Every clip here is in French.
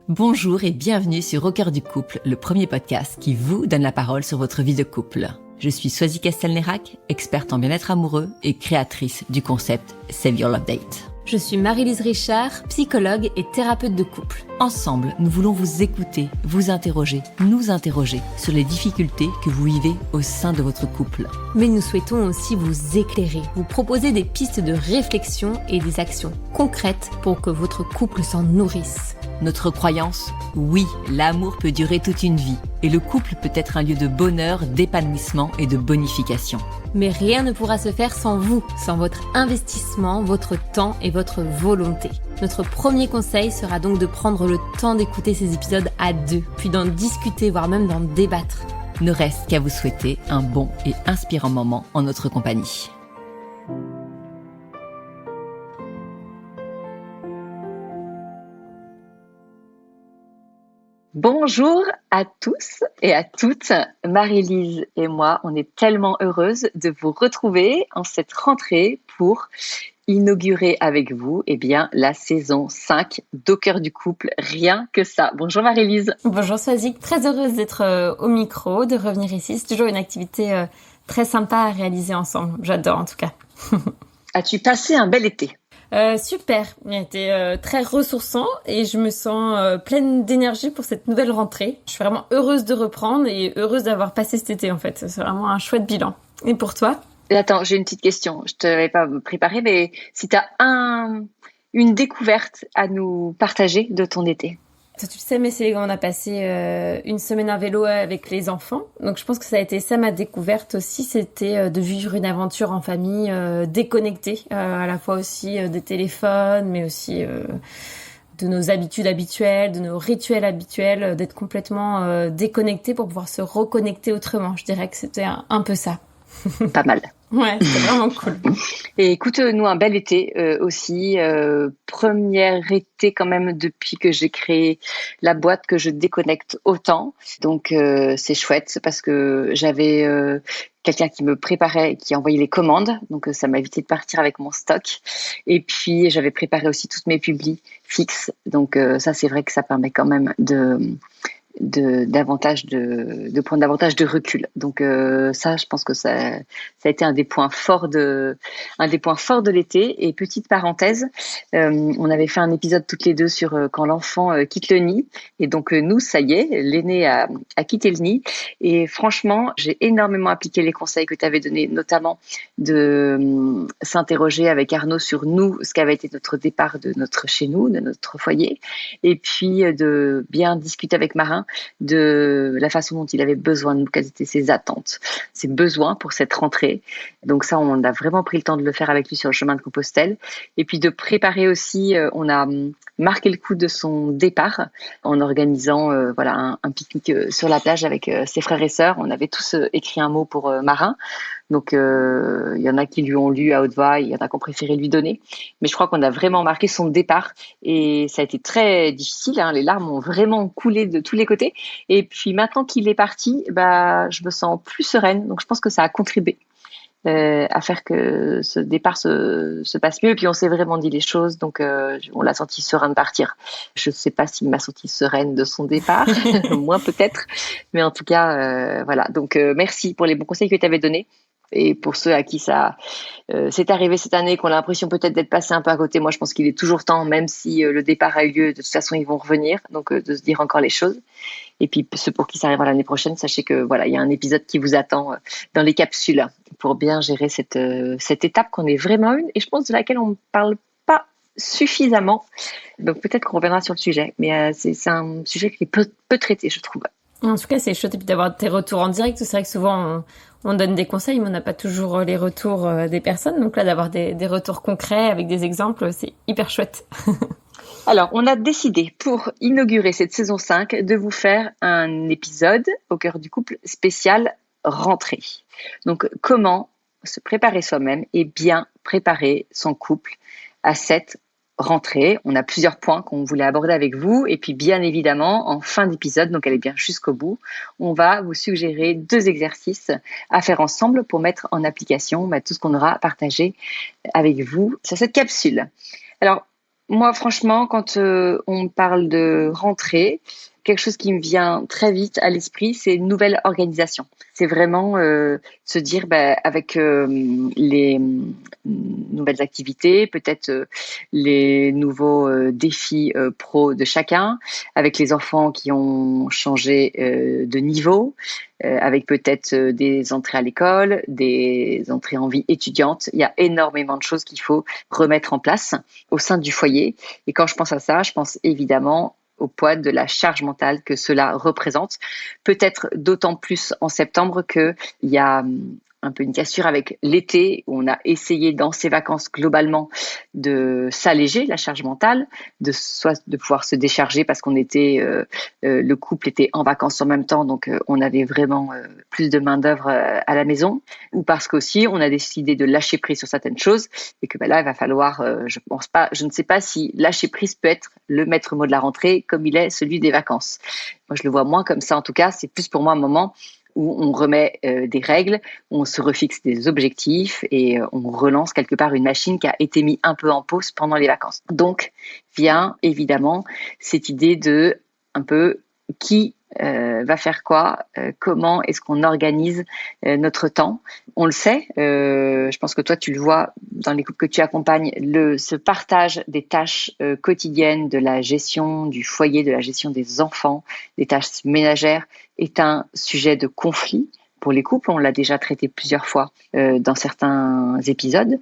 Bonjour et bienvenue sur Au cœur du couple, le premier podcast qui vous donne la parole sur votre vie de couple. Je suis Swazi Castelnerac, experte en bien-être amoureux et créatrice du concept Save Your Love Date. Je suis Marie-Lise Richard, psychologue et thérapeute de couple. Ensemble, nous voulons vous écouter, vous interroger, nous interroger sur les difficultés que vous vivez au sein de votre couple. Mais nous souhaitons aussi vous éclairer, vous proposer des pistes de réflexion et des actions concrètes pour que votre couple s'en nourrisse. Notre croyance, oui, l'amour peut durer toute une vie et le couple peut être un lieu de bonheur, d'épanouissement et de bonification. Mais rien ne pourra se faire sans vous, sans votre investissement, votre temps et votre volonté. Notre premier conseil sera donc de prendre le temps d'écouter ces épisodes à deux, puis d'en discuter, voire même d'en débattre. Ne reste qu'à vous souhaiter un bon et inspirant moment en notre compagnie. Bonjour à tous et à toutes, Marie-Lise et moi, on est tellement heureuses de vous retrouver en cette rentrée pour inaugurer avec vous la saison 5 d'Au cœur du couple, rien que ça. Bonjour Marie-Lise. Bonjour Swazi, très heureuse d'être au micro, de revenir ici. C'est toujours une activité très sympa à réaliser ensemble, j'adore en tout cas. As-tu passé un bel été ? Super, il a été très ressourçant et je me sens pleine d'énergie pour cette nouvelle rentrée. Je suis vraiment heureuse de reprendre et heureuse d'avoir passé cet été en fait. C'est vraiment un chouette bilan. Et pour toi ? Attends, j'ai une petite question. Je te l'avais pas préparée, mais si tu as une découverte à nous partager de ton été. Tu le sais, mais on a passé une semaine à vélo avec les enfants. Donc, je pense que ça a été ça ma découverte aussi. C'était de vivre une aventure en famille déconnectée, à la fois aussi des téléphones, mais aussi de nos habitudes habituelles, de nos rituels habituels, d'être complètement déconnecté pour pouvoir se reconnecter autrement. Je dirais que c'était un peu ça. Pas mal. Ouais, c'était vraiment cool. Et écoute, nous, un bel été aussi. Premier été quand même depuis que j'ai créé la boîte que je déconnecte autant. Donc, c'est chouette parce que j'avais quelqu'un qui me préparait, qui envoyait les commandes. Donc, ça m'a évité de partir avec mon stock. Et puis, j'avais préparé aussi toutes mes publis fixes. Donc, ça, c'est vrai que ça permet quand même de prendre davantage de recul. Donc ça, je pense que ça a été un des points forts de l'été. Et petite parenthèse, on avait fait un épisode toutes les deux sur quand l'enfant quitte le nid. Et donc nous, ça y est, l'aîné a quitté le nid. Et franchement, j'ai énormément appliqué les conseils que tu avais donnés, notamment de s'interroger avec Arnaud sur nous, ce qu'avait été notre départ de chez nous, de notre foyer, et puis de bien discuter avec Marin de la façon dont il avait besoin de nous, quelles étaient ses attentes, ses besoins pour cette rentrée. Donc ça, on a vraiment pris le temps de le faire avec lui sur le chemin de Compostelle. Et puis de préparer aussi, on a marqué le coup de son départ en organisant un pique-nique sur la plage avec ses frères et sœurs. On avait tous écrit un mot pour Marin. Donc, il y en a qui lui ont lu à haute voix, il y en a qui ont préféré lui donner. Mais je crois qu'on a vraiment marqué son départ et ça a été très difficile. Les larmes ont vraiment coulé de tous les côtés. Et puis maintenant qu'il est parti, je me sens plus sereine. Donc, je pense que ça a contribué à faire que ce départ se passe mieux. Et puis, on s'est vraiment dit les choses. Donc, on l'a senti serein de partir. Je ne sais pas s'il m'a senti sereine de son départ. Moi, peut-être. Mais en tout cas, voilà. Donc, merci pour les bons conseils que tu avais donnés. Et pour ceux à qui ça c'est arrivé cette année, qu'on a l'impression peut-être d'être passé un peu à côté, moi je pense qu'il est toujours temps, même si le départ a eu lieu, de toute façon ils vont revenir, donc de se dire encore les choses. Et puis ceux pour qui ça arrivera l'année prochaine, sachez que voilà, il y a un épisode qui vous attend dans les capsules pour bien gérer cette étape qu'on est vraiment une, et je pense de laquelle on ne parle pas suffisamment. Donc peut-être qu'on reviendra sur le sujet, mais c'est un sujet qui est peu traité, je trouve. En tout cas, c'est chouette d'avoir tes retours en direct. C'est vrai que souvent, on donne des conseils, mais on n'a pas toujours les retours des personnes. Donc là, d'avoir des retours concrets avec des exemples, c'est hyper chouette. Alors, on a décidé pour inaugurer cette saison 5 de vous faire un épisode au cœur du couple spécial rentrée. Donc, comment se préparer soi-même et bien préparer son couple à cette rentrée. On a plusieurs points qu'on voulait aborder avec vous. Et puis, bien évidemment, en fin d'épisode, donc allez bien jusqu'au bout, on va vous suggérer 2 exercices à faire ensemble pour mettre en application tout ce qu'on aura partagé avec vous sur cette capsule. Alors, Moi, franchement, quand on parle de rentrée, quelque chose qui me vient très vite à l'esprit, c'est une nouvelle organisation. C'est vraiment se dire, avec les nouvelles activités, peut-être les nouveaux défis pro de chacun, avec les enfants qui ont changé de niveau, avec peut-être des entrées à l'école, des entrées en vie étudiante. Il y a énormément de choses qu'il faut remettre en place au sein du foyer. Et quand je pense à ça, je pense évidemment au poids de la charge mentale que cela représente. Peut-être d'autant plus en septembre qu'il y a un peu une cassure avec l'été, où on a essayé dans ces vacances globalement de s'alléger la charge mentale, soit de pouvoir se décharger parce qu'on était, le couple était en vacances en même temps, donc on avait vraiment plus de main d'œuvre à la maison, ou parce qu'aussi on a décidé de lâcher prise sur certaines choses et que là il va falloir, je ne sais pas si lâcher prise peut être le maître mot de la rentrée comme il est celui des vacances. Moi je le vois moins comme ça en tout cas, c'est plus pour moi un moment où on remet des règles, où on se refixe des objectifs et on relance quelque part une machine qui a été mise un peu en pause pendant les vacances. Donc vient évidemment cette idée de un peu qui va faire quoi, comment est-ce qu'on organise notre temps. On le sait, je pense que toi tu le vois dans les couples que tu accompagnes, ce partage des tâches quotidiennes, de la gestion du foyer, de la gestion des enfants, des tâches ménagères, est un sujet de conflit pour les couples. On l'a déjà traité plusieurs fois dans certains épisodes.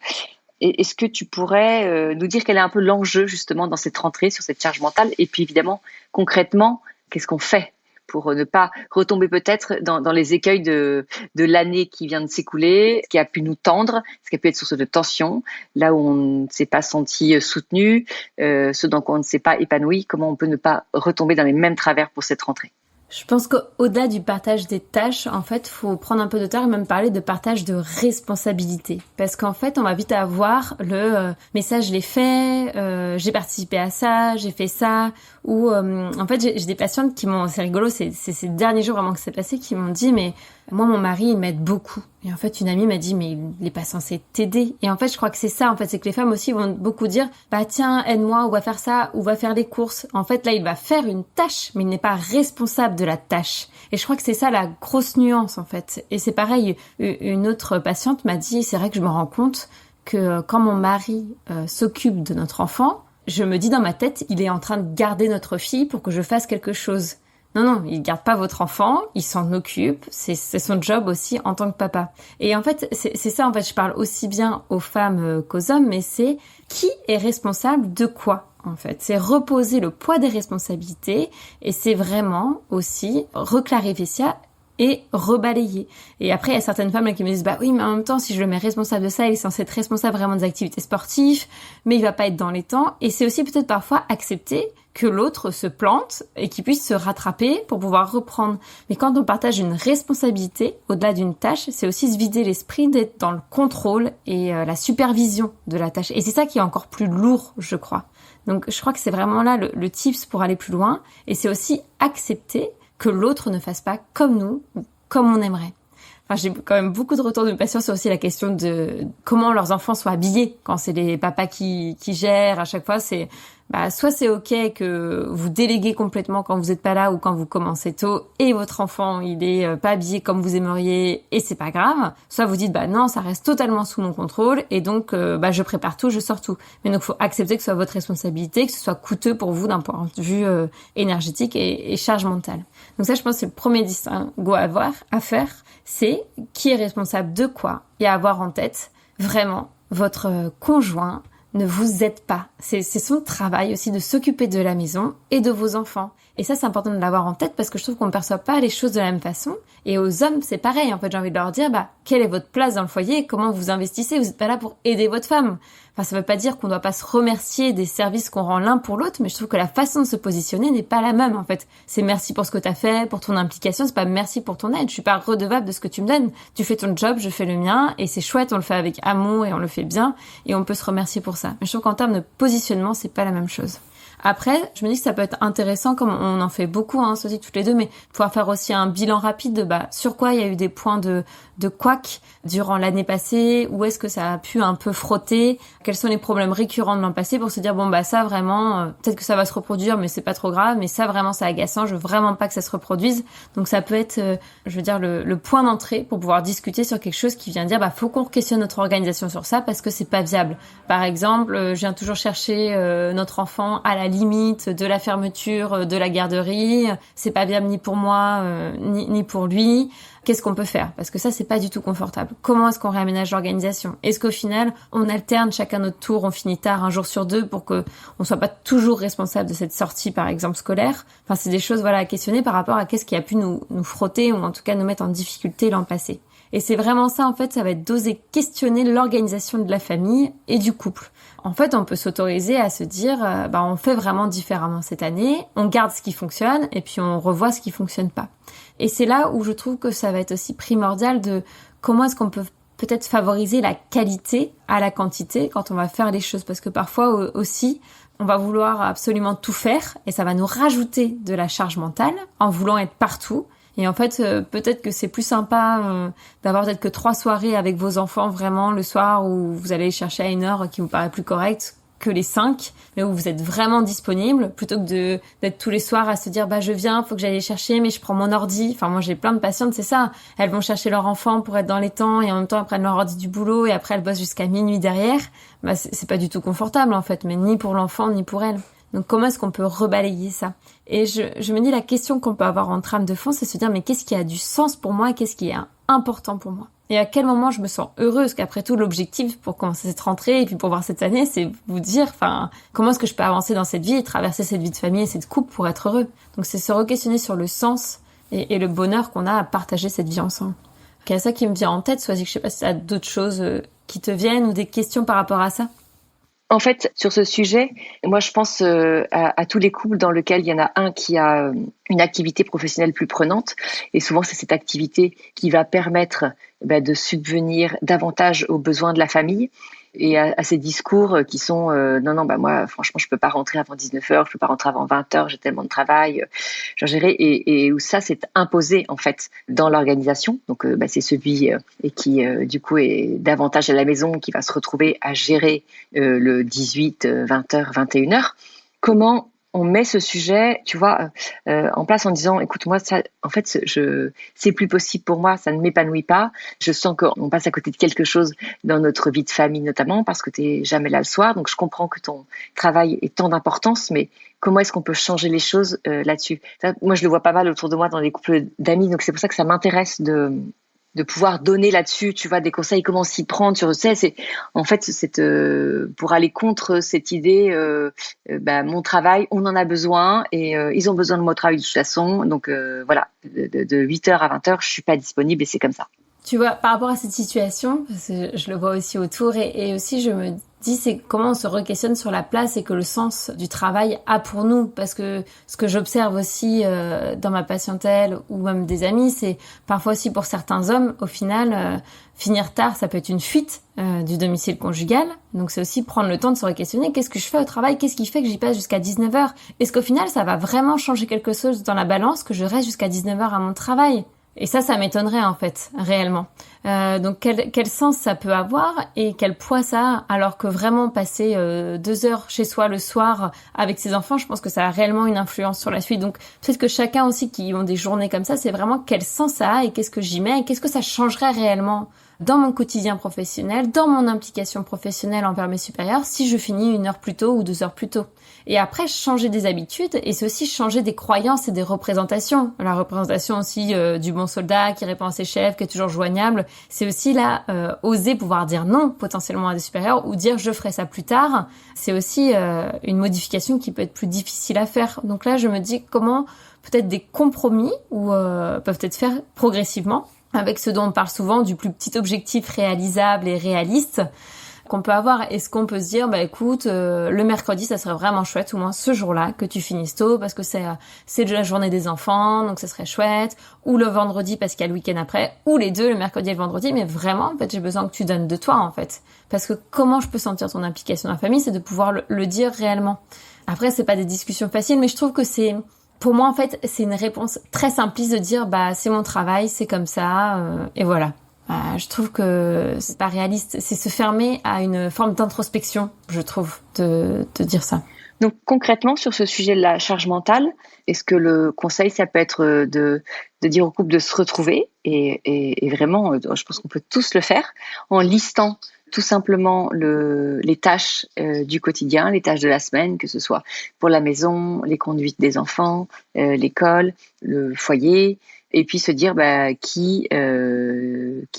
Et est-ce que tu pourrais nous dire quel est un peu l'enjeu justement dans cette rentrée sur cette charge mentale? Et puis évidemment, concrètement, qu'est-ce qu'on fait pour ne pas retomber peut-être dans les écueils de l'année qui vient de s'écouler, ce qui a pu nous tendre, ce qui a pu être source de tension, là où on ne s'est pas senti soutenu, ce dans quoi on ne s'est pas épanoui, comment on peut ne pas retomber dans les mêmes travers pour cette rentrée? Je pense qu'au-delà du partage des tâches, en fait, faut prendre un peu de temps et même parler de partage de responsabilité. Parce qu'en fait, on va vite avoir mais ça, je l'ai fait, j'ai participé à ça, j'ai fait ça. Ou en fait, j'ai des patientes qui m'ont, c'est rigolo, c'est ces derniers jours vraiment que c'est passé, qui m'ont dit, mais moi, mon mari, il m'aide beaucoup. Et en fait, une amie m'a dit, mais il n'est pas censé t'aider. Et en fait, je crois que c'est ça, en fait, c'est que les femmes aussi vont beaucoup dire, bah tiens, aide-moi, ou va faire ça, ou va faire les courses. En fait, là, il va faire une tâche, mais il n'est pas responsable de la tâche. Et je crois que c'est ça la grosse nuance, en fait. Et c'est pareil, une autre patiente m'a dit, c'est vrai que je me rends compte que quand mon mari s'occupe de notre enfant, je me dis dans ma tête, il est en train de garder notre fille pour que je fasse quelque chose. Non, il garde pas votre enfant, il s'en occupe, c'est son job aussi en tant que papa. Et en fait, c'est ça, en fait, je parle aussi bien aux femmes qu'aux hommes, mais c'est qui est responsable de quoi, en fait. C'est reposer le poids des responsabilités et c'est vraiment aussi reclarifier ça et rebalayer. Et après, il y a certaines femmes là qui me disent, bah oui, mais en même temps, si je le mets responsable de ça, il est censé être responsable vraiment des activités sportives, mais il va pas être dans les temps. Et c'est aussi peut-être parfois accepter que l'autre se plante et qu'il puisse se rattraper pour pouvoir reprendre. Mais quand on partage une responsabilité, au-delà d'une tâche, c'est aussi se vider l'esprit d'être dans le contrôle et la supervision de la tâche. Et c'est ça qui est encore plus lourd, je crois. Donc je crois que c'est vraiment là le tips pour aller plus loin. Et c'est aussi accepter que l'autre ne fasse pas comme nous ou comme on aimerait. Enfin, j'ai quand même beaucoup de retours de patients sur aussi la question de comment leurs enfants soient habillés quand c'est les papas qui gèrent. À chaque fois, c'est soit c'est ok que vous déléguez complètement quand vous êtes pas là ou quand vous commencez tôt et votre enfant il est pas habillé comme vous aimeriez et c'est pas grave. Soit vous dites non, ça reste totalement sous mon contrôle et donc je prépare tout, je sors tout. Mais donc faut accepter que ce soit votre responsabilité, que ce soit coûteux pour vous d'un point de vue énergétique et charge mentale. Donc ça, je pense que c'est le premier distinguo à faire, c'est qui est responsable de quoi et à avoir en tête vraiment votre conjoint ne vous aide pas. C'est son travail aussi de s'occuper de la maison et de vos enfants. Et ça, c'est important de l'avoir en tête parce que je trouve qu'on ne perçoit pas les choses de la même façon. Et aux hommes, c'est pareil. En fait, j'ai envie de leur dire, quelle est votre place dans le foyer et comment vous investissez. Vous n'êtes pas là pour aider votre femme. Enfin, ça veut pas dire qu'on doit pas se remercier des services qu'on rend l'un pour l'autre, mais je trouve que la façon de se positionner n'est pas la même, en fait. C'est merci pour ce que t'as fait, pour ton implication, c'est pas merci pour ton aide. Je suis pas redevable de ce que tu me donnes. Tu fais ton job, je fais le mien, et c'est chouette, on le fait avec amour et on le fait bien, et on peut se remercier pour ça. Mais je trouve qu'en termes de positionnement, c'est pas la même chose. Après, je me dis que ça peut être intéressant, comme on en fait beaucoup, aussi toutes les deux, mais pouvoir faire aussi un bilan rapide de sur quoi il y a eu des points de de couacs durant l'année passée, où est-ce que ça a pu un peu frotter, quels sont les problèmes récurrents de l'an passé pour se dire bon bah ça vraiment, peut-être que ça va se reproduire mais c'est pas trop grave, mais ça vraiment c'est agaçant, je veux vraiment pas que ça se reproduise. Donc ça peut être, je veux dire, le point d'entrée pour pouvoir discuter sur quelque chose qui vient dire bah faut qu'on questionne notre organisation sur ça parce que c'est pas viable. Par exemple, je viens toujours chercher notre enfant à la limite de la fermeture de la garderie, c'est pas viable ni pour moi ni pour lui. Qu'est-ce qu'on peut faire? Parce que ça, c'est pas du tout confortable. Comment est-ce qu'on réaménage l'organisation? Est-ce qu'au final, on alterne chacun notre tour, on finit tard un jour sur deux pour que on soit pas toujours responsable de cette sortie, par exemple, scolaire? Enfin, c'est des choses, voilà, à questionner par rapport à qu'est-ce qui a pu nous frotter ou en tout cas nous mettre en difficulté l'an passé. Et c'est vraiment ça, en fait, ça va être d'oser questionner l'organisation de la famille et du couple. En fait, on peut s'autoriser à se dire, on fait vraiment différemment cette année, on garde ce qui fonctionne et puis on revoit ce qui fonctionne pas. Et c'est là où je trouve que ça va être aussi primordial de comment est-ce qu'on peut peut-être favoriser la qualité à la quantité quand on va faire les choses. Parce que parfois aussi, on va vouloir absolument tout faire et ça va nous rajouter de la charge mentale en voulant être partout. Et en fait, peut-être que c'est plus sympa d'avoir peut-être que 3 soirées avec vos enfants vraiment le soir où vous allez chercher à une heure qui vous paraît plus correcte que les 5, mais où vous êtes vraiment disponible, plutôt que d'être tous les soirs à se dire je viens, faut que j'aille les chercher, mais je prends mon ordi. Enfin, moi j'ai plein de patientes, c'est ça. Elles vont chercher leur enfant pour être dans les temps et en même temps elles prennent leur ordi du boulot et après elles bossent jusqu'à minuit derrière. C'est pas du tout confortable en fait, mais ni pour l'enfant ni pour elles. Donc comment est-ce qu'on peut rebalayer ça? Et je me dis la question qu'on peut avoir en trame de fond, c'est se dire mais qu'est-ce qui a du sens pour moi et qu'est-ce qui est important pour moi? Et à quel moment je me sens heureuse? Qu'après tout, l'objectif pour commencer cette rentrée et puis pour voir cette année, c'est vous dire, comment est-ce que je peux avancer dans cette vie et traverser cette vie de famille et cette couple pour être heureux? Donc c'est se re-questionner sur le sens et le bonheur qu'on a à partager cette vie ensemble. C'est ça qui me vient en tête, soit je sais pas si tu as d'autres choses qui te viennent ou des questions par rapport à ça. En fait, sur ce sujet, moi, je pense à tous les couples dans lesquels il y en a un qui a une activité professionnelle plus prenante. Et souvent, c'est cette activité qui va permettre de subvenir davantage aux besoins de la famille et à ces discours qui sont non, moi, franchement, je peux pas rentrer avant 19h, je peux pas rentrer avant 20h, j'ai tellement de travail, j'en gérer. Et où ça, c'est imposé, en fait, dans l'organisation. Donc, c'est celui qui, du coup, est davantage à la maison, qui va se retrouver à gérer le 18, 20h, 21h. Comment on met ce sujet, tu vois, en place en disant, écoute, moi, ça, en fait, c'est plus possible pour moi, ça ne m'épanouit pas. Je sens qu'on passe à côté de quelque chose dans notre vie de famille, notamment parce que tu n'es jamais là le soir. Donc, je comprends que ton travail ait tant d'importance, mais comment est-ce qu'on peut changer les choses là-dessus? Ça, moi, je le vois pas mal autour de moi dans les couples d'amis, donc c'est pour ça que ça m'intéresse de pouvoir donner là-dessus, tu vois, des conseils, comment s'y prendre. C'est en fait pour aller contre cette idée, mon travail, on en a besoin et ils ont besoin de mon travail de toute façon. Donc voilà, de 8h à 20h, je suis pas disponible et c'est comme ça. Tu vois, par rapport à cette situation, parce que je le vois aussi autour et aussi je me dis c'est comment on se re-questionne sur la place et que le sens du travail a pour nous. Parce que ce que j'observe aussi dans ma patientèle ou même des amis, c'est parfois aussi pour certains hommes, au final, finir tard, ça peut être une fuite du domicile conjugal. Donc c'est aussi prendre le temps de se re-questionner. Qu'est-ce que je fais au travail? Qu'est-ce qui fait que j'y passe jusqu'à 19h? Est-ce qu'au final, ça va vraiment changer quelque chose dans la balance que je reste jusqu'à 19h à mon travail? Et ça m'étonnerait en fait, réellement. Donc quel sens ça peut avoir et quel poids ça a, alors que vraiment passer 2 heures chez soi le soir avec ses enfants, je pense que ça a réellement une influence sur la suite. Donc peut-être que chacun aussi qui ont des journées comme ça, c'est vraiment quel sens ça a et qu'est-ce que j'y mets et qu'est-ce que ça changerait réellement dans mon quotidien professionnel, dans mon implication professionnelle envers mes supérieurs si je finis 1 heure plus tôt ou 2 heures plus tôt. Et après, changer des habitudes et c'est aussi changer des croyances et des représentations. La représentation aussi du bon soldat qui répond à ses chefs, qui est toujours joignable, c'est aussi là oser pouvoir dire non potentiellement à des supérieurs ou dire je ferai ça plus tard. C'est aussi une modification qui peut être plus difficile à faire. Donc là, je me dis comment peut-être des compromis peuvent être faits progressivement avec ce dont on parle souvent du plus petit objectif réalisable et réaliste qu'on peut avoir. Est-ce qu'on peut se dire, écoute, le mercredi, ça serait vraiment chouette, au moins ce jour-là, que tu finisses tôt, parce que c'est la journée des enfants, donc ça serait chouette, ou le vendredi, parce qu'il y a le week-end après, ou les deux, le mercredi et le vendredi, mais vraiment, en fait, j'ai besoin que tu donnes de toi, en fait. Parce que comment je peux sentir ton implication dans la famille, c'est de pouvoir le dire réellement. Après, c'est pas des discussions faciles, mais je trouve que pour moi, en fait, c'est une réponse très simpliste de dire, c'est mon travail, c'est comme ça, et voilà. Je trouve que c'est pas réaliste. C'est se fermer à une forme d'introspection, je trouve, de dire ça. Donc concrètement, sur ce sujet de la charge mentale, est-ce que le conseil, ça peut être de dire au couple de se retrouver et vraiment, je pense qu'on peut tous le faire en listant tout simplement les tâches du quotidien, les tâches de la semaine, que ce soit pour la maison, les conduites des enfants, l'école, le foyer, et puis se dire qui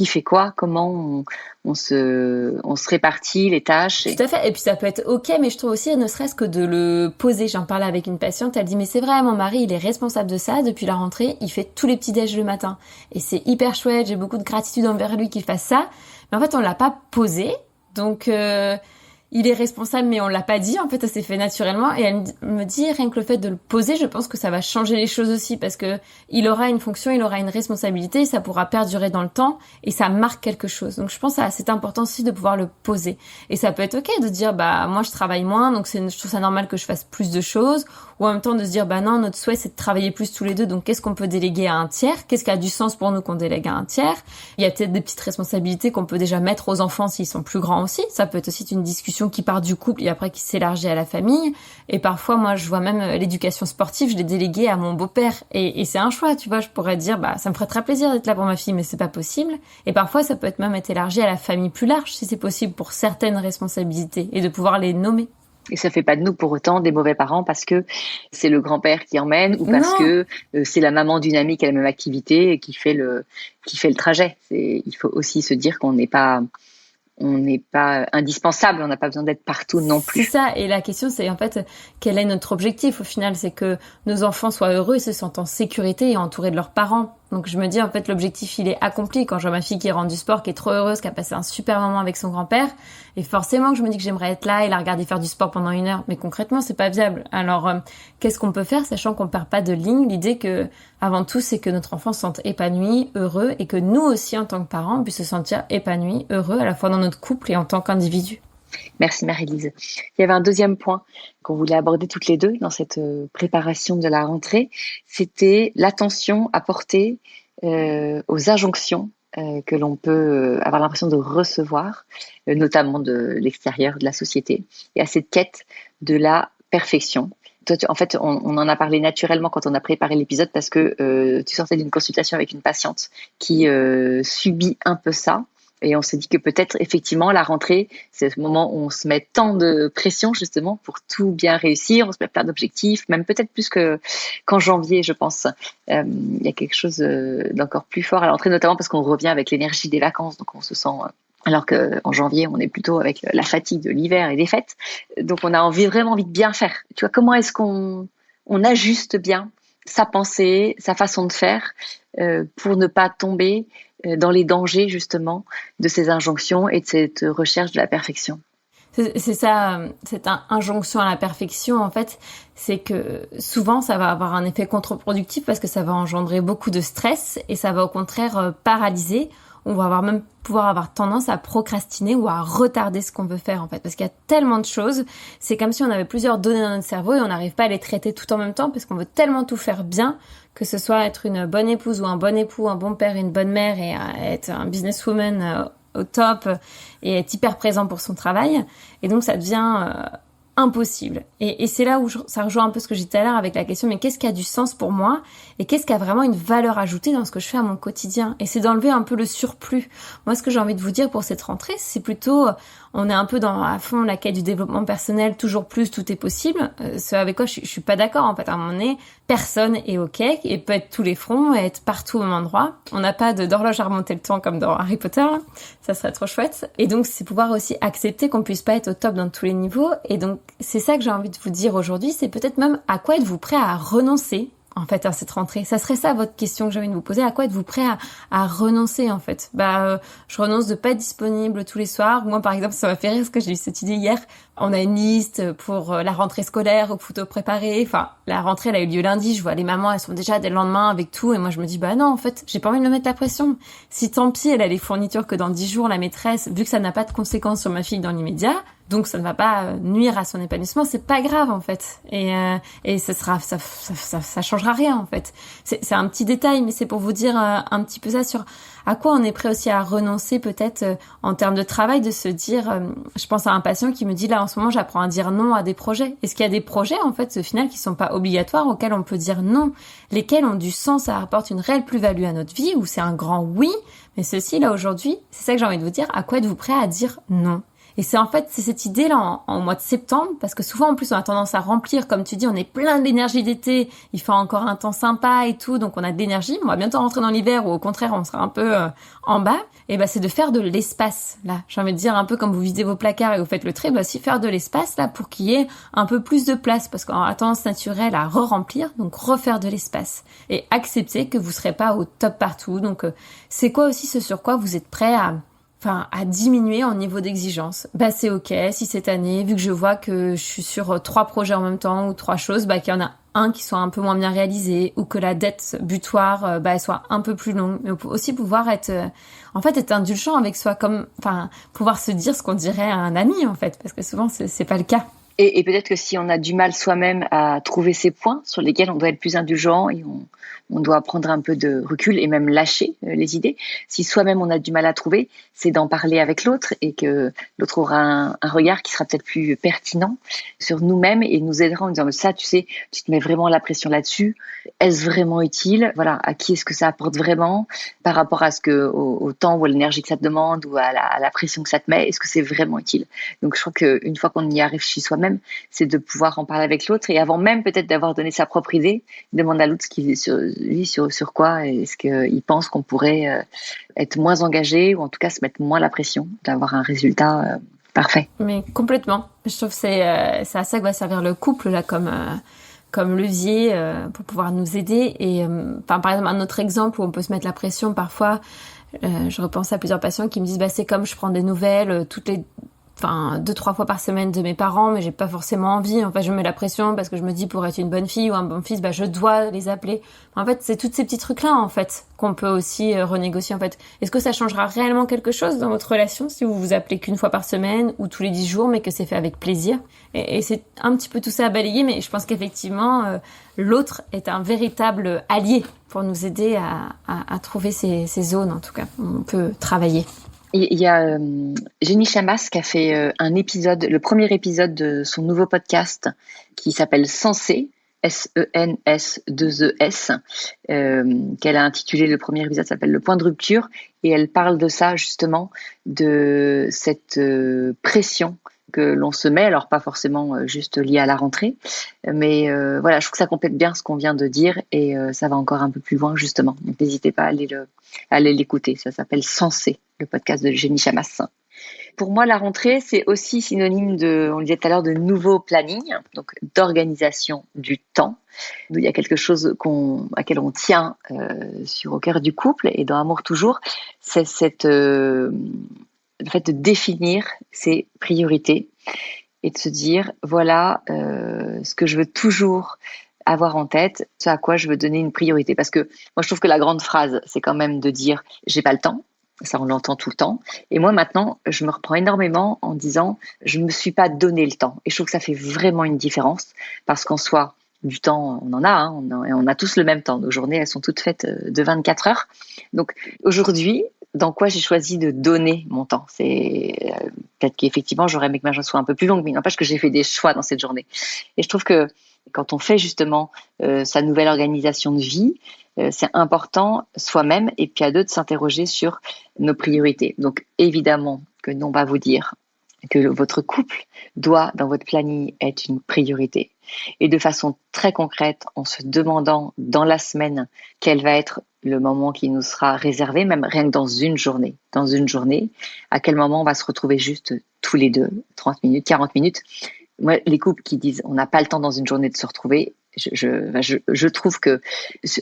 fait quoi, comment on se répartit les tâches. Tout à fait. Et puis ça peut être ok, mais je trouve aussi ne serait-ce que de le poser. J'en parlais avec une patiente, elle dit mais c'est vrai, mon mari il est responsable de ça depuis la rentrée, il fait tous les petits déj le matin et c'est hyper chouette, j'ai beaucoup de gratitude envers lui qu'il fasse ça. Mais en fait on l'a pas posé, donc il est responsable, mais on l'a pas dit. En fait, ça s'est fait naturellement. Et elle me dit, rien que le fait de le poser, je pense que ça va changer les choses aussi, parce que il aura une fonction, il aura une responsabilité, et ça pourra perdurer dans le temps, et ça marque quelque chose. Donc, je pense que c'est important aussi de pouvoir le poser. Et ça peut être ok de dire, moi, je travaille moins, donc je trouve ça normal que je fasse plus de choses. Ou en même temps de se dire, non, notre souhait, c'est de travailler plus tous les deux, donc qu'est-ce qu'on peut déléguer à un tiers? Qu'est-ce qui a du sens pour nous qu'on délègue à un tiers? Il y a peut-être des petites responsabilités qu'on peut déjà mettre aux enfants s'ils sont plus grands aussi. Ça peut être aussi une discussion qui part du couple et après qui s'élargit à la famille. Et parfois, moi, je vois même l'éducation sportive, je l'ai déléguée à mon beau-père. Et c'est un choix, tu vois. Je pourrais dire, ça me ferait très plaisir d'être là pour ma fille, mais c'est pas possible. Et parfois, ça peut être même être élargi à la famille plus large, si c'est possible, pour certaines responsabilités et de pouvoir les nommer. Et ça fait pas de nous pour autant des mauvais parents parce que c'est le grand-père qui emmène ou parce que c'est la maman d'une amie qui a la même activité et qui fait le trajet. Il faut aussi se dire qu'on n'est pas indispensable, on n'a pas besoin d'être partout non plus. C'est ça, et la question c'est en fait quel est notre objectif au final, c'est que nos enfants soient heureux et se sentent en sécurité et entourés de leurs parents. Donc je me dis en fait l'objectif il est accompli quand je vois ma fille qui rentre du sport, qui est trop heureuse, qui a passé un super moment avec son grand-père, et forcément que je me dis que j'aimerais être là et la regarder faire du sport pendant 1 heure, mais concrètement c'est pas viable. Alors qu'est-ce qu'on peut faire sachant qu'on perd pas de ligne? L'idée que avant tout c'est que notre enfant se sente épanoui, heureux, et que nous aussi en tant que parents on puisse se sentir épanouis, heureux à la fois dans notre couple et en tant qu'individu. Merci Marie-Lise. Il y avait un deuxième point qu'on voulait aborder toutes les deux dans cette préparation de la rentrée, c'était l'attention à porter aux injonctions que l'on peut avoir l'impression de recevoir, notamment de l'extérieur de la société, et à cette quête de la perfection. Toi, en fait, on en a parlé naturellement quand on a préparé l'épisode parce que tu sortais d'une consultation avec une patiente qui subit un peu ça. Et on s'est dit que peut-être, effectivement, la rentrée, c'est ce moment où on se met tant de pression, justement, pour tout bien réussir. On se met plein d'objectifs, même peut-être plus qu'en janvier, je pense. Il y a quelque chose d'encore plus fort à l'entrée, notamment parce qu'on revient avec l'énergie des vacances. Donc, on se sent... alors qu'en janvier, on est plutôt avec la fatigue de l'hiver et des fêtes. Donc, on a vraiment envie de bien faire. Tu vois, comment est-ce qu'on ajuste bien sa pensée, sa façon de faire pour ne pas tomber dans les dangers justement de ces injonctions et de cette recherche de la perfection. C'est ça, cette injonction à la perfection, en fait, c'est que souvent ça va avoir un effet contre-productif parce que ça va engendrer beaucoup de stress et ça va au contraire paralyser. On va pouvoir avoir tendance à procrastiner ou à retarder ce qu'on veut faire en fait, parce qu'il y a tellement de choses. C'est comme si on avait plusieurs données dans notre cerveau et on n'arrive pas à les traiter tout en même temps parce qu'on veut tellement tout faire bien, que ce soit être une bonne épouse ou un bon époux, un bon père et une bonne mère, et être un businesswoman au top et être hyper présent pour son travail. Et donc ça devient impossible. Et c'est là où ça rejoint un peu ce que j'ai dit tout à l'heure avec la question, mais qu'est-ce qui a du sens pour moi et qu'est-ce qui a vraiment une valeur ajoutée dans ce que je fais à mon quotidien? Et c'est d'enlever un peu le surplus. Moi, ce que j'ai envie de vous dire pour cette rentrée, c'est plutôt, on est un peu à fond la quête du développement personnel, toujours plus, tout est possible. Ce avec quoi je suis pas d'accord, en fait. À un moment donné, personne est OK et peut être tous les fronts et être partout au même endroit. On n'a pas d'horloge à remonter le temps comme dans Harry Potter. Ça serait trop chouette. Et donc, c'est pouvoir aussi accepter qu'on puisse pas être au top dans tous les niveaux. Et donc, c'est ça que j'ai envie de vous dire aujourd'hui, c'est peut-être même à quoi êtes-vous prêt à renoncer en fait à cette rentrée. Ça serait ça votre question que j'ai envie de vous poser, à quoi êtes-vous prêt à renoncer en fait? Je renonce de pas être disponible tous les soirs. Moi par exemple, ça m'a fait rire parce que j'ai eu cette idée hier. On a une liste pour la rentrée scolaire aux photos préparées. Enfin, la rentrée elle a eu lieu lundi, je vois les mamans, elles sont déjà dès le lendemain avec tout et moi je me dis non en fait, j'ai pas envie de me mettre la pression. Si tant pis, elle a les fournitures que dans 10 jours la maîtresse, vu que ça n'a pas de conséquences sur ma fille dans l'immédiat, donc ça ne va pas nuire à son épanouissement, c'est pas grave en fait. Et ça changera rien en fait. C'est un petit détail, mais c'est pour vous dire un petit peu ça sur à quoi on est prêt aussi à renoncer peut-être en termes de travail, de se dire, je pense à un patient qui me dit là en ce moment j'apprends à dire non à des projets. Est-ce qu'il y a des projets en fait au final qui sont pas obligatoires, auxquels on peut dire non, lesquels ont du sens, ça apporte une réelle plus-value à notre vie, ou c'est un grand oui, mais ceci là aujourd'hui, c'est ça que j'ai envie de vous dire, à quoi êtes-vous prêt à dire non? Et c'est cette idée-là en mois de septembre, parce que souvent en plus on a tendance à remplir, comme tu dis, on est plein d'énergie d'été, il fait encore un temps sympa et tout, donc on a de l'énergie, on va bientôt rentrer dans l'hiver, ou au contraire on sera un peu en bas, et c'est de faire de l'espace, là. J'ai envie de dire un peu comme vous videz vos placards et vous faites le tri, aussi faire de l'espace, là, pour qu'il y ait un peu plus de place, parce qu'on a tendance naturelle à re-remplir, donc refaire de l'espace. Et accepter que vous serez pas au top partout, donc c'est quoi aussi ce sur quoi vous êtes prêt à diminuer en niveau d'exigence. C'est ok si cette année, vu que je vois que je suis sur 3 projets en même temps ou 3 choses, qu'il y en a un qui soit un peu moins bien réalisé, ou que la dette butoir elle soit un peu plus longue, mais aussi pouvoir être indulgent avec soi, pouvoir se dire ce qu'on dirait à un ami en fait, parce que souvent c'est pas le cas. Et peut-être que si on a du mal soi-même à trouver ces points sur lesquels on doit être plus indulgent et on doit prendre un peu de recul et même lâcher les idées, si soi-même on a du mal à trouver, c'est d'en parler avec l'autre et que l'autre aura un regard qui sera peut-être plus pertinent sur nous-mêmes et nous aidera en disant ça, tu sais, tu te mets vraiment la pression là-dessus, est-ce vraiment utile? Voilà, à qui est-ce que ça apporte vraiment par rapport à au temps ou à l'énergie que ça te demande ou à la pression que ça te met, est-ce que c'est vraiment utile? Donc je crois qu'une fois qu'on y a réfléchi soi-même, c'est de pouvoir en parler avec l'autre et avant même peut-être d'avoir donné sa propre idée, demander à l'autre ce qu'il sur quoi est-ce qu'il pense qu'on pourrait être moins engagé ou en tout cas se mettre moins la pression d'avoir un résultat parfait. Mais complètement. Je trouve que c'est à ça que va servir le couple là comme levier pour pouvoir nous aider. Et par exemple, un autre exemple où on peut se mettre la pression parfois, je repense à plusieurs patients qui me disent c'est comme je prends des nouvelles toutes les 2-3 fois par semaine de mes parents, mais j'ai pas forcément envie. Je me mets la pression parce que je me dis pour être une bonne fille ou un bon fils, je dois les appeler. En fait, c'est tous ces petits trucs-là, en fait, qu'on peut aussi renégocier, en fait. Est-ce que ça changera réellement quelque chose dans votre relation si vous vous appelez qu'une fois par semaine ou tous les 10 jours, mais que c'est fait avec plaisir? Et c'est un petit peu tout ça à balayer, mais je pense qu'effectivement, l'autre est un véritable allié pour nous aider à trouver ces zones, en tout cas. On peut travailler. Il y a Jenny Chamas qui a fait le premier épisode de son nouveau podcast qui s'appelle Sensé, SENS2ES, qu'elle a intitulé, le premier épisode s'appelle Le point de rupture, et elle parle de ça justement, de cette pression que l'on se met, alors pas forcément juste liée à la rentrée, mais voilà, je trouve que ça complète bien ce qu'on vient de dire et ça va encore un peu plus loin justement. Donc n'hésitez pas à aller l'écouter, ça s'appelle Sensé, le podcast de Jenny Chamas. Pour moi, la rentrée, c'est aussi synonyme on le disait tout à l'heure, de nouveau planning, donc d'organisation du temps. Il y a quelque chose à laquelle on tient au cœur du couple et dans Amour toujours, c'est le fait de définir ses priorités et de se dire, voilà ce que je veux toujours avoir en tête, ce à quoi je veux donner une priorité. Parce que moi, je trouve que la grande phrase, c'est quand même de dire « j'ai pas le temps ». Ça, on l'entend tout le temps. Et moi, maintenant, je me reprends énormément en disant « je me suis pas donné le temps ». Et je trouve que ça fait vraiment une différence parce qu'en soi, du temps, on en a, hein, on a tous le même temps. Nos journées, elles sont toutes faites de 24 heures. Donc aujourd'hui, dans quoi j'ai choisi de donner mon temps. C'est peut-être qu'effectivement, j'aurais aimé que ma journée soit un peu plus longue, mais il n'empêche que j'ai fait des choix dans cette journée. Et je trouve que quand on fait justement sa nouvelle organisation de vie, c'est important soi-même et puis à deux de s'interroger sur nos priorités. Donc évidemment que nous, on va vous dire que votre couple doit, dans votre planning, être une priorité. Et de façon très concrète, en se demandant dans la semaine quel va être le moment qui nous sera réservé, même rien que dans une journée, à quel moment on va se retrouver juste tous les deux, 30 minutes, 40 minutes. Moi, les couples qui disent on n'a pas le temps dans une journée de se retrouver, je trouve que,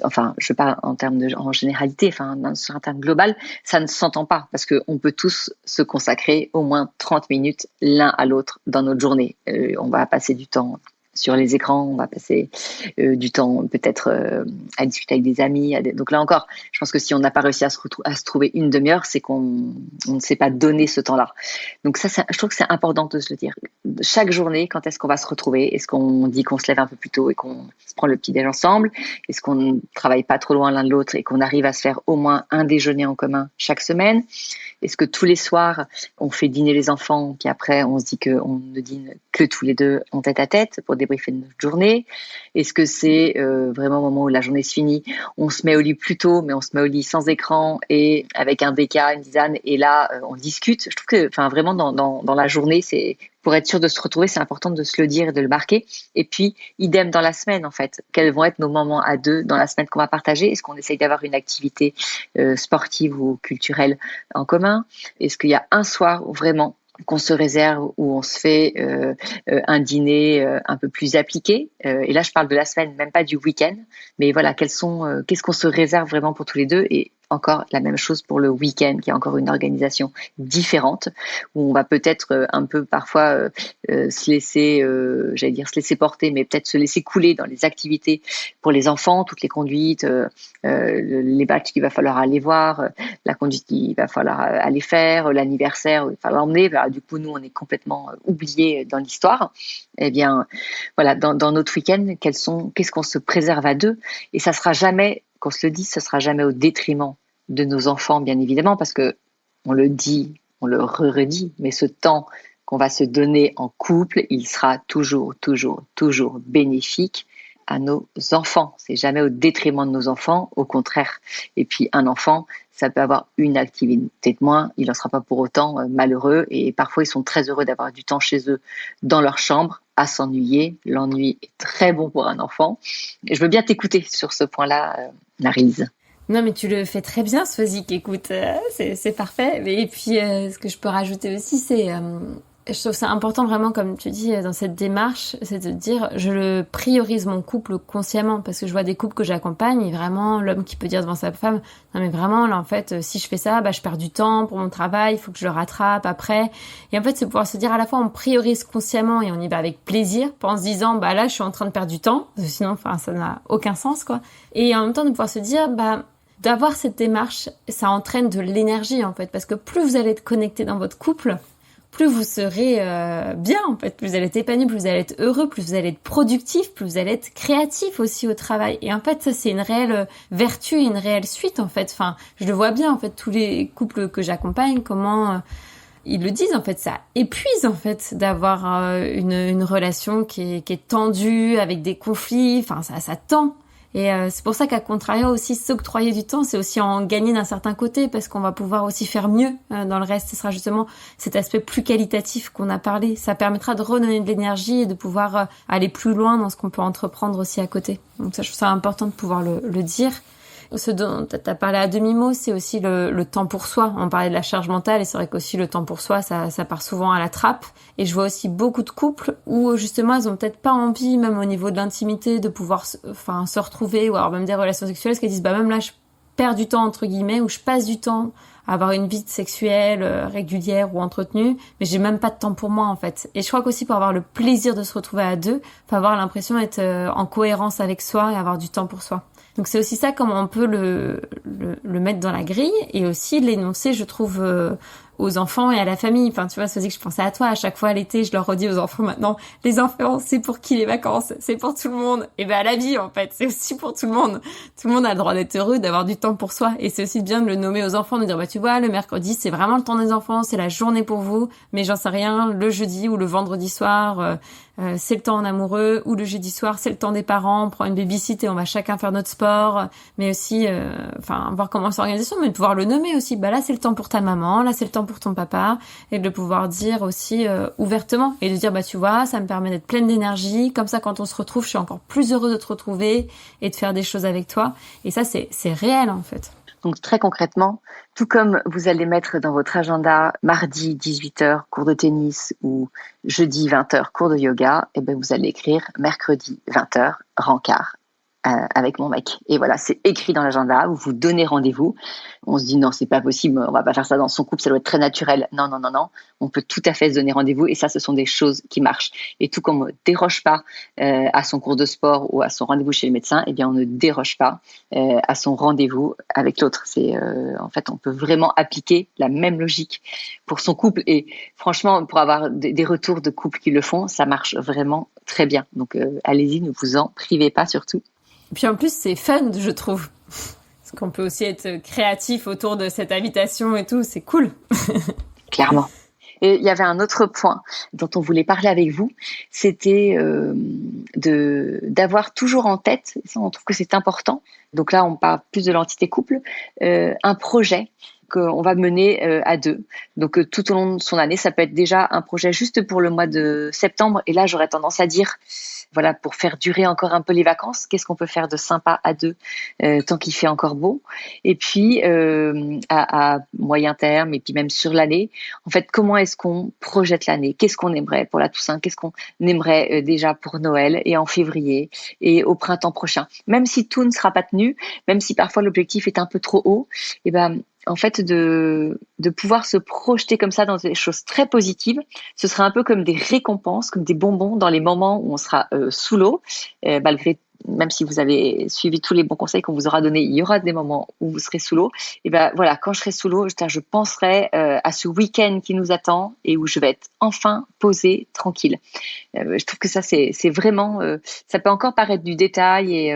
enfin, je parle en généralité, sur un terme global, ça ne s'entend pas parce qu'on peut tous se consacrer au moins 30 minutes l'un à l'autre dans notre journée. On va passer du temps sur les écrans, on va passer du temps peut-être à discuter avec des amis. Donc là encore, je pense que si on n'a pas réussi à se trouver une demi-heure, c'est qu'on ne s'est pas donné ce temps-là. Donc ça, je trouve que c'est important de se le dire. Chaque journée, quand est-ce qu'on va se retrouver? Est-ce qu'on dit qu'on se lève un peu plus tôt et qu'on se prend le petit-déj ensemble? Est-ce qu'on ne travaille pas trop loin l'un de l'autre et qu'on arrive à se faire au moins un déjeuner en commun chaque semaine? Est-ce que tous les soirs, on fait dîner les enfants, puis après, on se dit qu'on ne dîne que tous les deux en tête à tête pour débriefer de notre journée? Est-ce que c'est vraiment au moment où la journée se finit, on se met au lit plus tôt, mais on se met au lit sans écran et avec un déca, une tisane, et là, on discute. Je trouve que vraiment dans la journée, c'est pour être sûr de se retrouver, c'est important de se le dire et de le marquer. Et puis, idem dans la semaine, en fait. Quels vont être nos moments à deux dans la semaine qu'on va partager? Est-ce qu'on essaye d'avoir une activité sportive ou culturelle en commun? Est-ce qu'il y a un soir où vraiment qu'on se réserve, où on se fait un dîner un peu plus appliqué? Et là, je parle de la semaine, même pas du week-end. Mais voilà, qu'est-ce qu'on se réserve vraiment pour tous les deux? Et encore la même chose pour le week-end, qui est encore une organisation différente, où on va peut-être un peu parfois se laisser porter, mais peut-être se laisser couler dans les activités pour les enfants, toutes les conduites, les matchs qu'il va falloir aller voir, la conduite qu'il va falloir aller faire, l'anniversaire, il va falloir emmener. Bah, du coup, nous, on est complètement oubliés dans l'histoire. Eh bien, voilà, dans notre week-end, qu'est-ce qu'on se préserve à deux? Et ça sera jamais, qu'on se le dise, ça sera jamais au détriment de nos enfants, bien évidemment, parce que on le dit, on le redit, mais ce temps qu'on va se donner en couple, il sera toujours, toujours, toujours bénéfique à nos enfants. C'est jamais au détriment de nos enfants, au contraire. Et puis un enfant, ça peut avoir une activité de moins, il n'en sera pas pour autant malheureux, et parfois ils sont très heureux d'avoir du temps chez eux dans leur chambre à s'ennuyer. L'ennui est très bon pour un enfant. Et je veux bien t'écouter sur ce point-là, Maryse. Non, mais tu le fais très bien, Swazik. Écoute, c'est parfait. Et puis, ce que je peux rajouter aussi, c'est, je trouve ça important vraiment, comme tu dis, dans cette démarche, c'est de dire, je le priorise mon couple consciemment, parce que je vois des couples que j'accompagne, et vraiment, l'homme qui peut dire devant sa femme, non mais vraiment, là, en fait, si je fais ça, bah, je perds du temps pour mon travail, il faut que je le rattrape après. Et en fait, c'est pouvoir se dire, à la fois, on priorise consciemment et on y va avec plaisir, en se disant, bah là, je suis en train de perdre du temps, parce que sinon, enfin, ça n'a aucun sens, quoi. Et en même temps, de pouvoir se dire, bah, d'avoir cette démarche, ça entraîne de l'énergie, en fait, parce que plus vous allez être connecté dans votre couple, plus vous serez bien, en fait, plus vous allez être épanoui, plus vous allez être heureux, plus vous allez être productif, plus vous allez être créatif aussi au travail. Et en fait, ça, c'est une réelle vertu, une réelle suite, en fait. Enfin, je le vois bien, en fait, tous les couples que j'accompagne, comment ils le disent, en fait, ça épuise, en fait, d'avoir une relation qui est tendue, avec des conflits, enfin, ça tend. Et c'est pour ça qu'à contrario aussi, s'octroyer du temps, c'est aussi en gagner d'un certain côté, parce qu'on va pouvoir aussi faire mieux dans le reste. Ce sera justement cet aspect plus qualitatif qu'on a parlé. Ça permettra de redonner de l'énergie et de pouvoir aller plus loin dans ce qu'on peut entreprendre aussi à côté. Donc ça, je trouve ça important de pouvoir le dire. Ce dont tu as parlé à demi-mot, c'est aussi le temps pour soi. On parlait de la charge mentale et c'est vrai qu'aussi le temps pour soi, ça part souvent à la trappe. Et je vois aussi beaucoup de couples où justement elles ont peut-être pas envie, même au niveau de l'intimité, de pouvoir se retrouver ou avoir même des relations sexuelles, parce qu'elles disent bah même là je perds du temps entre guillemets, ou je passe du temps à avoir une vie sexuelle régulière ou entretenue, mais j'ai même pas de temps pour moi en fait. Et je crois qu'aussi pour avoir le plaisir de se retrouver à deux, faut avoir l'impression d'être en cohérence avec soi et avoir du temps pour soi. Donc c'est aussi ça comment on peut le mettre dans la grille et aussi l'énoncer, je trouve, aux enfants et à la famille. Enfin, tu vois, c'est aussi que je pensais à toi. À chaque fois l'été, je leur redis aux enfants maintenant, les enfants, c'est pour qui les vacances? C'est pour tout le monde. Et ben, la vie, en fait, c'est aussi pour tout le monde. Tout le monde a le droit d'être heureux, d'avoir du temps pour soi. Et c'est aussi bien de le nommer aux enfants, de dire, bah, tu vois, le mercredi, c'est vraiment le temps des enfants, c'est la journée pour vous. Mais j'en sais rien, le jeudi ou le vendredi soir, c'est le temps en amoureux, ou le jeudi soir, c'est le temps des parents, on prend une babysit et on va chacun faire notre sport, mais aussi, voir comment s'organiser, mais de pouvoir le nommer aussi. Bah là, c'est le temps pour ta maman, là, c'est le temps pour ton papa, et de pouvoir dire aussi ouvertement, et de dire, bah tu vois, ça me permet d'être pleine d'énergie, comme ça, quand on se retrouve, je suis encore plus heureuse de te retrouver et de faire des choses avec toi. Et ça, c'est réel, en fait. Donc très concrètement, tout comme vous allez mettre dans votre agenda mardi 18h cours de tennis ou jeudi 20h cours de yoga, et ben vous allez écrire mercredi 20h rencard avec mon mec. Et voilà, c'est écrit dans l'agenda, vous vous donnez rendez-vous. On se dit non, c'est pas possible, on va pas faire ça dans son couple, ça doit être très naturel. Non, non, non, non, on peut tout à fait se donner rendez-vous et ça, ce sont des choses qui marchent. Et tout comme on ne déroge pas à son cours de sport ou à son rendez-vous chez le médecin, eh bien, on ne déroge pas à son rendez-vous avec l'autre. En fait, on peut vraiment appliquer la même logique pour son couple. Et franchement, pour avoir des retours de couples qui le font, ça marche vraiment très bien. Donc, allez-y, ne vous en privez pas surtout. Et puis en plus, c'est fun, je trouve. Parce qu'on peut aussi être créatif autour de cette invitation et tout, c'est cool. Clairement. Et il y avait un autre point dont on voulait parler avec vous, c'était d'avoir toujours en tête, ça on trouve que c'est important, donc là on parle plus de l'entité couple, un projet qu'on va mener à deux. Donc tout au long de son année, ça peut être déjà un projet juste pour le mois de septembre, et là j'aurais tendance à dire, voilà, pour faire durer encore un peu les vacances, qu'est-ce qu'on peut faire de sympa à deux tant qu'il fait encore beau. Et puis, à moyen terme, et puis même sur l'année, en fait, comment est-ce qu'on projette l'année? Qu'est-ce qu'on aimerait pour la Toussaint? Qu'est-ce qu'on aimerait déjà pour Noël et en février et au printemps prochain? Même si tout ne sera pas tenu, même si parfois l'objectif est un peu trop haut, et ben, en fait, de pouvoir se projeter comme ça dans des choses très positives, ce sera un peu comme des récompenses, comme des bonbons dans les moments où on sera sous l'eau, malgré, même si vous avez suivi tous les bons conseils qu'on vous aura donnés, il y aura des moments où vous serez sous l'eau. Et ben voilà, quand je serai sous l'eau, je penserai à ce week-end qui nous attend et où je vais être enfin posée, tranquille. Je trouve que ça, c'est vraiment, ça peut encore paraître du détail,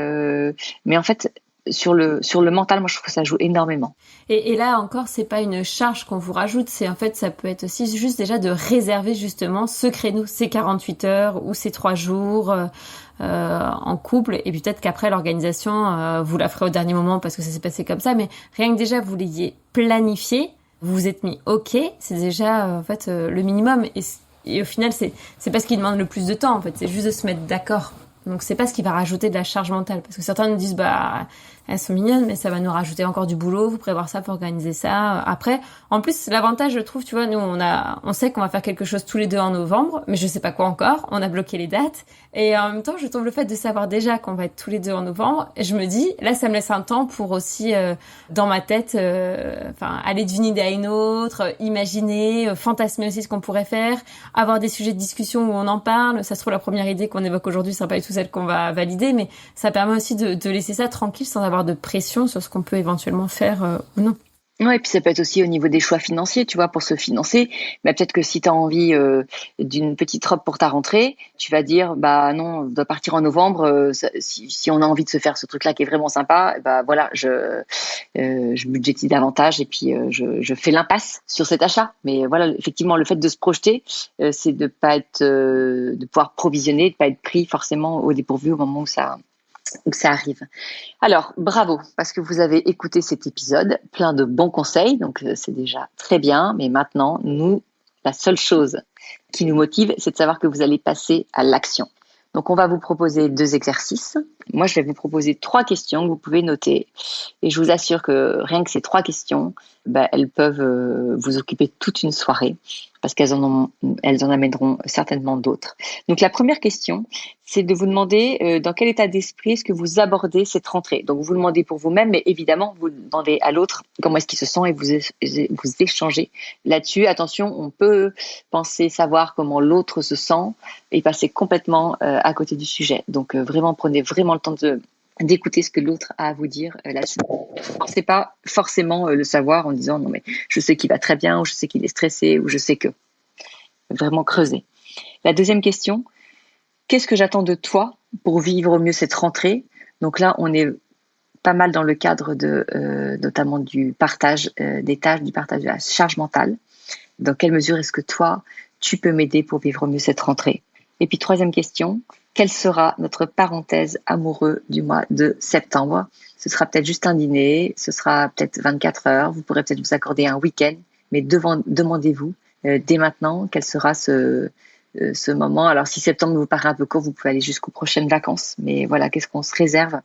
mais en fait, sur le mental, moi je trouve que ça joue énormément. Et là encore, c'est pas une charge qu'on vous rajoute, c'est en fait, ça peut être aussi juste déjà de réserver justement ce créneau, ces 48 heures ou ces 3 jours en couple, et puis peut-être qu'après l'organisation, vous la ferez au dernier moment parce que ça s'est passé comme ça, mais rien que déjà vous l'ayez planifié, vous vous êtes mis OK, c'est déjà en fait le minimum, et au final c'est pas ce qui demande le plus de temps en fait, c'est juste de se mettre d'accord. Donc c'est pas ce qui va rajouter de la charge mentale, parce que certains nous disent bah elles sont mignonnes, mais ça va nous rajouter encore du boulot, vous prévoir ça, faut organiser ça. Après, en plus, l'avantage, je trouve, tu vois, nous, on sait qu'on va faire quelque chose tous les deux en novembre, mais je sais pas quoi encore, on a bloqué les dates. Et en même temps, je trouve le fait de savoir déjà qu'on va être tous les deux en novembre, je me dis, là, ça me laisse un temps pour aussi, dans ma tête, aller d'une idée à une autre, imaginer, fantasmer aussi ce qu'on pourrait faire, avoir des sujets de discussion où on en parle. Ça se trouve, la première idée qu'on évoque aujourd'hui sera pas du tout celle qu'on va valider, mais ça permet aussi de laisser ça tranquille sans avoir de pression sur ce qu'on peut éventuellement faire ou non. Ouais, et puis ça peut être aussi au niveau des choix financiers, tu vois, pour se financer. Bah, peut-être que si tu as envie d'une petite robe pour ta rentrée, tu vas dire, bah non, on doit partir en novembre. Si on a envie de se faire ce truc-là qui est vraiment sympa, bah voilà, je budgétise davantage et puis je fais l'impasse sur cet achat. Mais voilà, effectivement, le fait de se projeter, c'est de pas être, de pouvoir provisionner, de pas être pris forcément au dépourvu au moment où ça arrive. Alors, bravo, parce que vous avez écouté cet épisode, plein de bons conseils, donc c'est déjà très bien, mais maintenant, la seule chose qui nous motive, c'est de savoir que vous allez passer à l'action. Donc, on va vous proposer 2 exercices. Moi, je vais vous proposer 3 questions que vous pouvez noter. Et je vous assure que rien que ces 3 questions, elles peuvent vous occuper toute une soirée parce qu'elles en amèneront certainement d'autres. Donc, la première question, c'est de vous demander dans quel état d'esprit est-ce que vous abordez cette rentrée. Donc, vous vous demandez pour vous-même, mais évidemment, vous demandez à l'autre comment est-ce qu'il se sent et vous échangez là-dessus. Attention, on peut penser savoir comment l'autre se sent et passer complètement à côté du sujet. Donc, vraiment, prenez vraiment le temps d'écouter ce que l'autre a à vous dire là-dessus. Ne pensez pas forcément le savoir en disant non mais je sais qu'il va très bien ou je sais qu'il est stressé ou je sais que. Vraiment creuser. La deuxième question, qu'est-ce que j'attends de toi pour vivre au mieux cette rentrée? Donc là, on est pas mal dans le cadre notamment du partage des tâches, du partage de la charge mentale. Dans quelle mesure est-ce que toi, tu peux m'aider pour vivre au mieux cette rentrée? Et puis troisième question, quelle sera notre parenthèse amoureux du mois de septembre? Ce sera peut-être juste un dîner, ce sera peut-être 24 heures, vous pourrez peut-être vous accorder un week-end, mais demandez-vous dès maintenant quel sera ce moment. Alors si septembre vous paraît un peu court, vous pouvez aller jusqu'aux prochaines vacances, mais voilà, qu'est-ce qu'on se réserve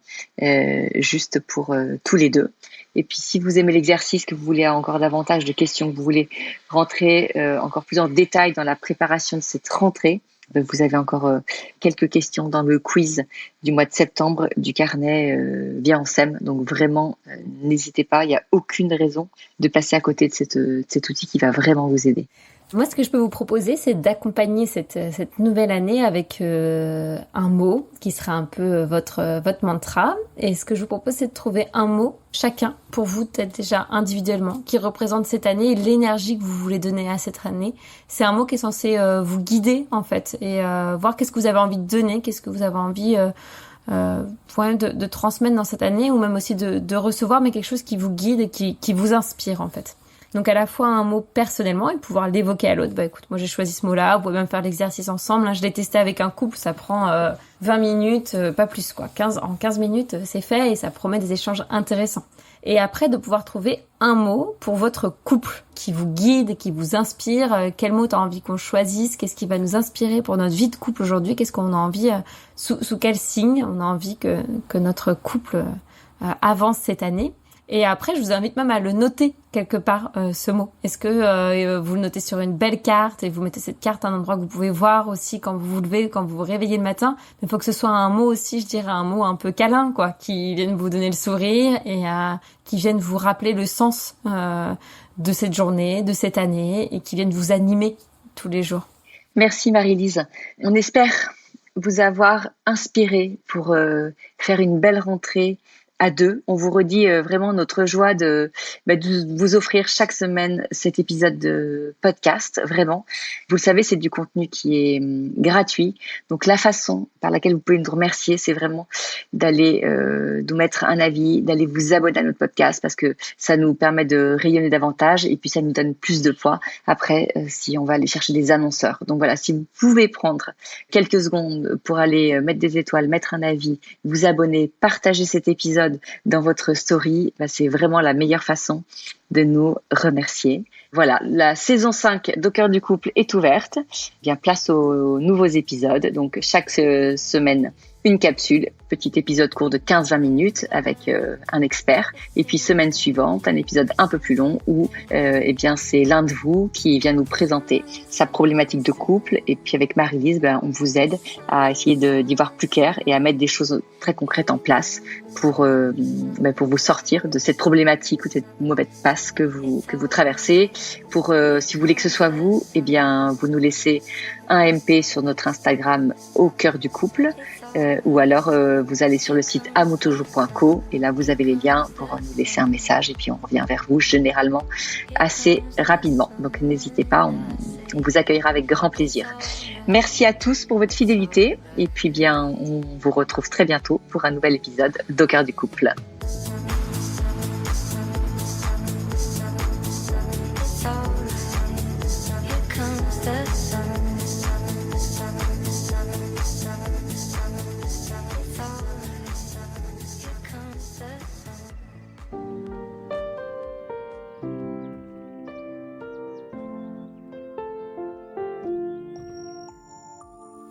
juste pour tous les deux. Et puis si vous aimez l'exercice, que vous voulez encore davantage de questions, que vous voulez rentrer encore plus en détail dans la préparation de cette rentrée, Vous avez encore quelques questions dans le quiz du mois de septembre du carnet Bien en SEM. Donc vraiment, n'hésitez pas, il n'y a aucune raison de passer à côté de cet outil qui va vraiment vous aider. Moi, ce que je peux vous proposer, c'est d'accompagner cette nouvelle année avec un mot qui sera un peu votre mantra. Et ce que je vous propose, c'est de trouver un mot, chacun, pour vous, peut-être déjà individuellement, qui représente cette année et l'énergie que vous voulez donner à cette année. C'est un mot qui est censé vous guider, en fait, et voir qu'est-ce que vous avez envie de donner, qu'est-ce que vous avez envie de transmettre dans cette année, ou même aussi de recevoir, mais quelque chose qui vous guide et qui vous inspire, en fait. Donc à la fois un mot personnellement et pouvoir l'évoquer à l'autre. Bah écoute, moi j'ai choisi ce mot-là, vous pouvez même faire l'exercice ensemble. Je l'ai testé avec un couple, ça prend 20 minutes, pas plus quoi. En 15 minutes, c'est fait et ça promet des échanges intéressants. Et après de pouvoir trouver un mot pour votre couple qui vous guide, qui vous inspire. Quel mot t'as envie qu'on choisisse? Qu'est-ce qui va nous inspirer pour notre vie de couple aujourd'hui? Qu'est-ce qu'on a envie, sous quel signe on a envie que notre couple avance cette année? Et après, je vous invite même à le noter quelque part, ce mot. Est-ce que vous le notez sur une belle carte et vous mettez cette carte à un endroit que vous pouvez voir aussi quand vous vous levez, quand vous vous réveillez le matin? Mais il faut que ce soit un mot aussi, je dirais, un mot un peu câlin, quoi, qui vienne vous donner le sourire et qui vienne vous rappeler le sens de cette journée, de cette année et qui vienne vous animer tous les jours. Merci Marie-Lise. On espère vous avoir inspiré pour faire une belle rentrée à deux. On vous redit vraiment notre joie de vous offrir chaque semaine cet épisode de podcast. Vraiment, vous le savez, c'est du contenu qui est gratuit. Donc la façon par laquelle vous pouvez nous remercier, c'est vraiment d'aller nous mettre un avis, d'aller vous abonner à notre podcast parce que ça nous permet de rayonner davantage et puis ça nous donne plus de poids après si on va aller chercher des annonceurs. Donc voilà, si vous pouvez prendre quelques secondes pour aller mettre des étoiles, mettre un avis, vous abonner, partager cet épisode dans votre story, c'est vraiment la meilleure façon de nous remercier. Voilà, la saison 5 d'Au cœur du couple est ouverte. Bien, place aux nouveaux épisodes. Donc, chaque semaine, une capsule, petit épisode court de 15-20 minutes avec un expert. Et puis, semaine suivante, un épisode un peu plus long où c'est l'un de vous qui vient nous présenter sa problématique de couple. Et puis, avec Marie-Lise, on vous aide à essayer d'y voir plus clair et à mettre des choses très concrètes en place pour vous sortir de cette problématique ou de cette mauvaise passe que vous traversez. Pour si vous voulez que ce soit vous, vous nous laissez un MP sur notre Instagram Au cœur du couple ou alors vous allez sur le site amourtoujours.co et là vous avez les liens pour nous laisser un message et puis on revient vers vous généralement assez rapidement. Donc n'hésitez pas, on vous accueillera avec grand plaisir. Merci à tous pour votre fidélité et puis on vous retrouve très bientôt pour un nouvel épisode d'Au cœur du couple.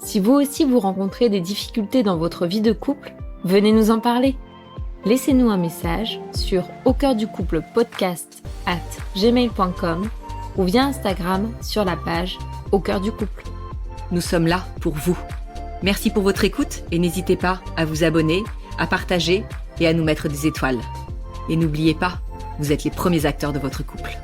Si vous aussi vous rencontrez des difficultés dans votre vie de couple, venez nous en parler. Laissez-nous un message sur aucoeurducouplepodcast@gmail.com ou via Instagram sur la page Au cœur du couple. Nous sommes là pour vous. Merci pour votre écoute et n'hésitez pas à vous abonner, à partager et à nous mettre des étoiles. Et n'oubliez pas, vous êtes les premiers acteurs de votre couple.